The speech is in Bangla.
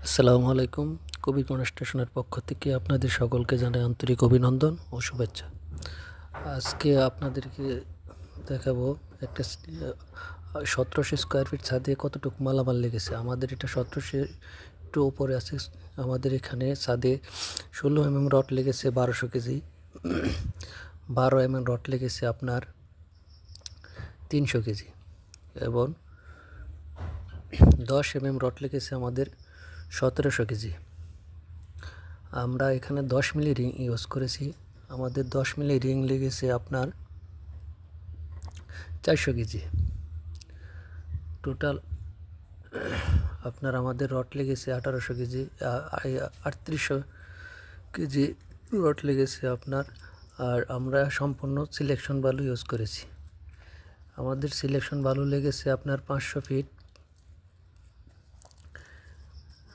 আসসালামু আলাইকুম। কবি কনস্ট্রাকশনের পক্ষ থেকে আপনাদের সকলকে জানাই আন্তরিক অভিনন্দন ও শুভেচ্ছা। আজকে আপনাদেরকে দেখাবো একটা 1700 স্কোয়ার ফিট ছাদে কতটুকু মালামাল লেগেছে। আমাদের এটা 1700 একটু উপরে আছে। আমাদের এখানে ছাদে 16 রড লেগেছে 1200 কেজি, 12 রড লেগেছে আপনার 300 কেজি এবং 10 রড লেগেছে আমাদের 1700 কেজি। আমরা এখানে 10 মিলি রিং ইউজ করেছি। আমাদের 10 মিলি রিং লেগেছে আপনার 400 কেজি। টোটাল আপনার আমাদের রড লেগেছে 1800 কেজি, 3800 কেজি রড লেগেছে আপনার। আর আমরা সম্পূর্ণ সিলেকশন বালু ইউজ করেছি। আমাদের সিলেকশন বালু লেগেছে আপনার 500 ফিট